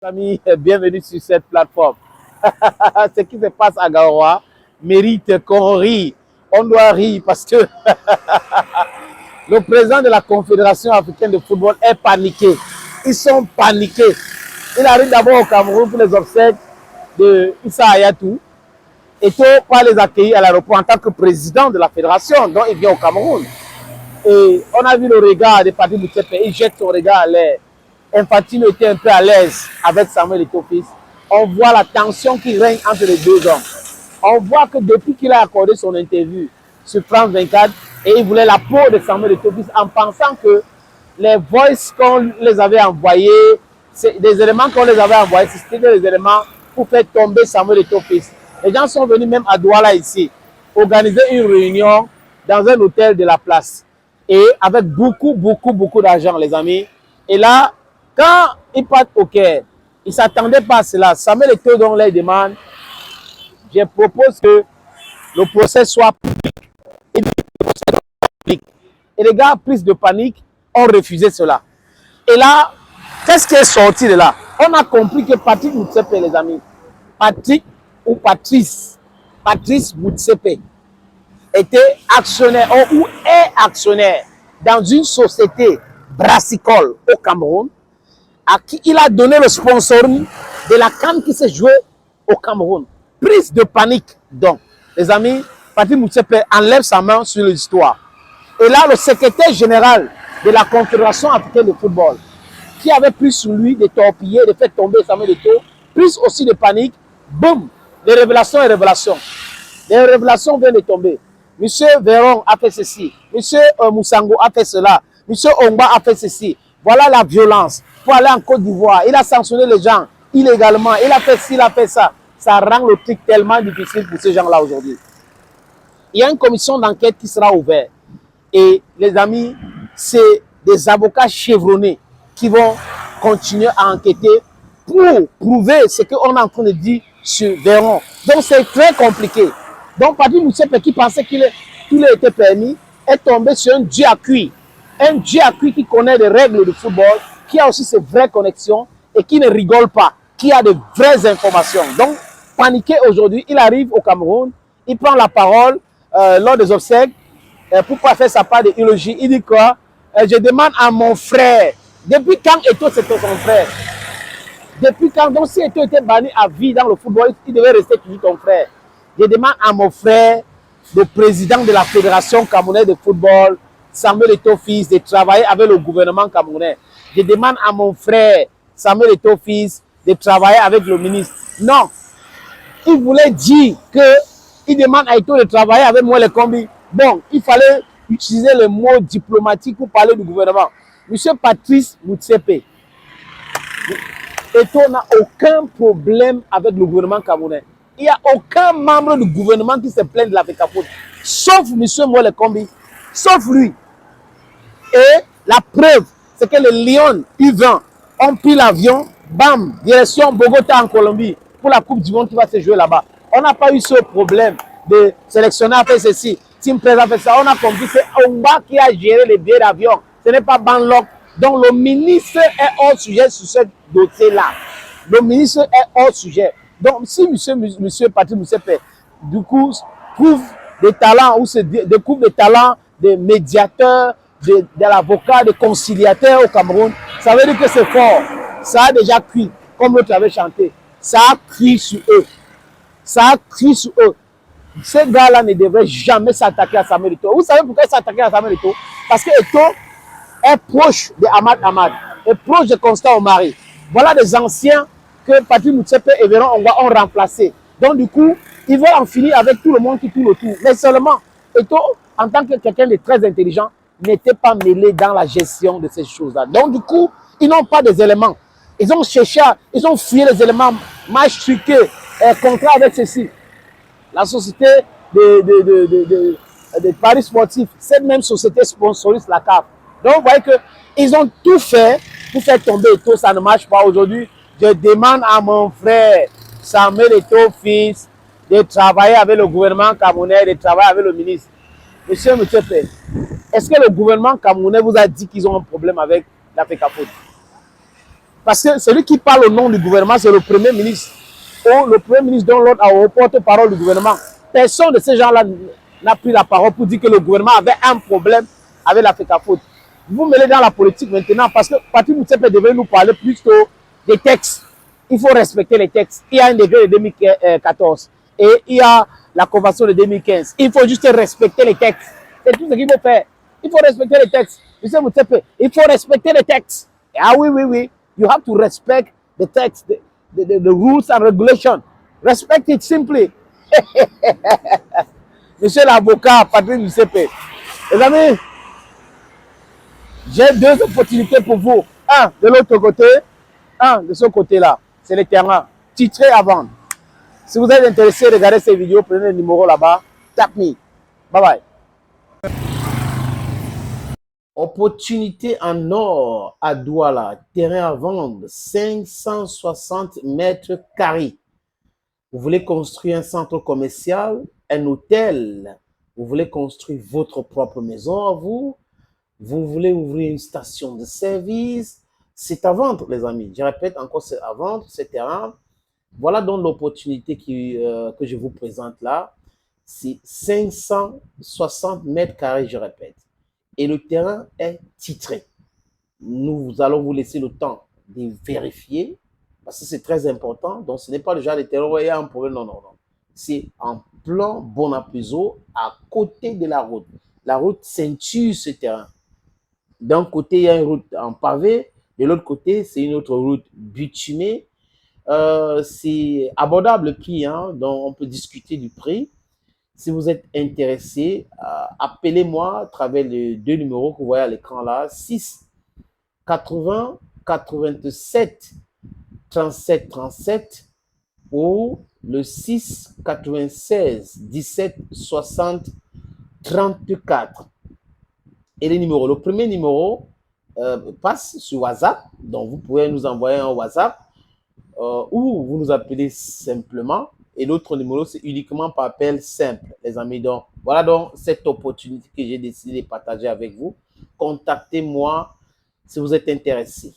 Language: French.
Amis, bienvenue sur cette plateforme. Ce qui se passe à Garoua mérite qu'on rie. On doit rire parce que le président de la Confédération africaine de football est paniqué. Ils sont paniqués. Il arrive d'abord au Cameroun pour les obsèques de Issa Hayatou. Et tout pas les accueillir à l'aéroport en tant que président de la fédération. Donc il vient au Cameroun. Et on a vu le regard de Patrick Motsepe. Il jette son regard à l'air. Infantino était un peu à l'aise avec Samuel Eto'o. On voit la tension qui règne entre les deux hommes. On voit que depuis qu'il a accordé son interview sur France 24, et il voulait la peau de Samuel Eto'o en pensant que les voices qu'on les avait envoyés, des éléments qu'on les avait envoyés, c'était des éléments pour faire tomber Samuel Eto'o. Les gens sont venus même à Douala ici, organiser une réunion dans un hôtel de la place. Et avec beaucoup d'argent, les amis. Et là, quand ils partent au Caire, ils ne s'attendaient pas à cela. Samuel Eto'o donc les demande, je propose que le procès soit public. Et les gars, plus de panique, ont refusé cela. Et là, qu'est-ce qui est sorti de là? On a compris que Patrick Motsepe, les amis, Patrick ou Patrice Motsepe était actionnaire ou est actionnaire dans une société brassicole au Cameroun, à qui il a donné le sponsoring de la CAN qui s'est jouée au Cameroun. Prise de panique. Donc, les amis, Patrick Motsepe enlève sa main sur l'histoire. Et là, le secrétaire général de la Confédération africaine de football, qui avait pris sur lui de torpiller, de faire tomber Samuel Eto'o, plus aussi de panique, boum, les révélations et révélations. Les révélations viennent de tomber. Monsieur Véron a fait ceci, Monsieur Moussango a fait cela, Monsieur Ongba a fait ceci. Voilà la violence. Pour aller en Côte d'Ivoire, il a sanctionné les gens illégalement, il a fait ci, il a fait ça. Ça rend le truc tellement difficile pour ces gens-là aujourd'hui. Il y a une commission d'enquête qui sera ouverte. Et les amis, c'est des avocats chevronnés qui vont continuer à enquêter pour prouver ce qu'on est en train de dire sur Véron. Donc c'est très compliqué. Donc Patrick Motsepe qui pensait qu'il était permis est tombé sur un dieu à cuire. Un dieu à cuire qui connaît les règles du football, qui a aussi ses vraies connexions et qui ne rigole pas, qui a de vraies informations. Donc paniqué aujourd'hui, il arrive au Cameroun, il prend la parole lors des obsèques pour ne pas faire sa part d'illogie. Il dit quoi? Je demande à mon frère. Depuis quand Eto'o c'était son frère? Depuis quand? Donc si Eto'o était banni à vie dans le football, il devait rester toujours ton frère. Je demande à mon frère, le président de la Fédération camerounaise de football, Samuel Eto'o fils, de travailler avec le gouvernement camerounais. Je demande à mon frère, Samuel Eto'o fils, de travailler avec le ministre. Non. Il voulait dire qu'il demande à Eto'o de travailler avec moi les combis. Bon, il fallait utiliser le mot diplomatique pour parler du gouvernement. Monsieur Patrice Motsepe, Eto'o n'a aucun problème avec le gouvernement camerounais. Il n'y a aucun membre du gouvernement qui se plaint de la FECAFOOT, sauf monsieur Moïse Kombi, sauf lui. Et la preuve, c'est que les Lions U20 ont pris l'avion, bam, direction Bogota en Colombie, pour la Coupe du Monde qui va se jouer là-bas. On n'a pas eu ce problème de sélectionneur a fait ceci, Team Press a fait ça. On a compris que c'est Ongba qui a géré les billets d'avion. Ce n'est pas Banlock. Donc le ministre est hors sujet sur ce dossier-là. Le ministre est hors sujet. Donc si monsieur Patrick Motsepe, du coup, trouve des talents ou se découvre des talents de médiateur, de l'avocat, de conciliateur au Cameroun, ça veut dire que c'est fort. Ça a déjà cuit, comme l'autre avait chanté. Ça a cuit sur eux. Ça a cuit sur eux. Ces gars-là ne devraient jamais s'attaquer à Samuel Eto'o. Vous savez pourquoi ils s'attaquent à Samuel Eto'o? Parce que Eto'o est proche de Ahmad Ahmad, est proche de Constant Omari. Voilà des anciens que Patrick Motsepe et Véron Ongba ont remplacés. Donc du coup, ils veulent en finir avec tout le monde qui tourne autour. Mais seulement, Eto'o, en tant que quelqu'un de très intelligent, n'était pas mêlé dans la gestion de ces choses-là. Donc du coup, ils n'ont pas des éléments. Ils ont cherché, ils ont fouillé les éléments, match truqué, contrat avec ceci. La société de paris sportifs, cette même société sponsorise la CAF. Donc vous voyez qu'ils ont tout fait pour faire tomber Eto'o, ça ne marche pas aujourd'hui. Je demande à mon frère Samuel Eto'o fils de travailler avec le gouvernement camerounais, de travailler avec le ministre. Monsieur Motsepe, est-ce que le gouvernement camerounais vous a dit qu'ils ont un problème avec la FECAFOOT? Parce que celui qui parle au nom du gouvernement, c'est le Premier ministre. Ou le Premier ministre donne l'ordre au porte-parole du gouvernement. Personne de ces gens-là n'a pris la parole pour dire que le gouvernement avait un problème avec la FECAFOOT. Vous mêlez dans la politique maintenant parce que Patrick Motsepe devait nous parler plutôt des textes. Il faut respecter les textes. Il y a un décret de 2014 et il y a la convention de 2015. Il faut juste respecter les textes. C'est tout ce qu'il faut faire. Il faut respecter les textes. Monsieur Motsepe, il faut respecter les textes. Ah oui, oui, oui. You have to respect the text, the rules and regulations. Respect it simply. Monsieur l'avocat, Patrick Motsepe. Les amis, j'ai deux opportunités pour vous. Un de l'autre côté, un de ce côté-là. C'est le terrain titré à vendre. Si vous êtes intéressé, regardez ces vidéos, prenez le numéro là-bas. Tap me. Bye bye. Opportunité en or à Douala. Terrain à vendre. 560 mètres carrés. Vous voulez construire un centre commercial, un hôtel. Vous voulez construire votre propre maison à vous. Vous voulez ouvrir une station de service. C'est à vendre, les amis. Je répète encore, c'est à vendre, ce terrain. Voilà donc l'opportunité que je vous présente là. C'est 560 mètres carrés, je répète. Et le terrain est titré. Nous allons vous laisser le temps de vérifier, parce que c'est très important. Donc, ce n'est pas le genre de terrain où il y a un problème. Non, non, non. C'est en plan Bonapuzo, à côté de la route. La route ceinture ce terrain. D'un côté, il y a une route en pavé. De l'autre côté, c'est une autre route bitumée. C'est abordable le prix, hein, donc on peut discuter du prix. Si vous êtes intéressé, appelez-moi à travers les deux numéros que vous voyez à l'écran là, 6 80 87 37 37 ou le 6 96 17 60 34. Et les numéros, le premier numéro passe sur WhatsApp, donc vous pouvez nous envoyer un WhatsApp ou vous nous appelez simplement. Et l'autre numéro, c'est uniquement par appel simple, les amis. Donc, voilà donc cette opportunité que j'ai décidé de partager avec vous. Contactez-moi si vous êtes intéressé.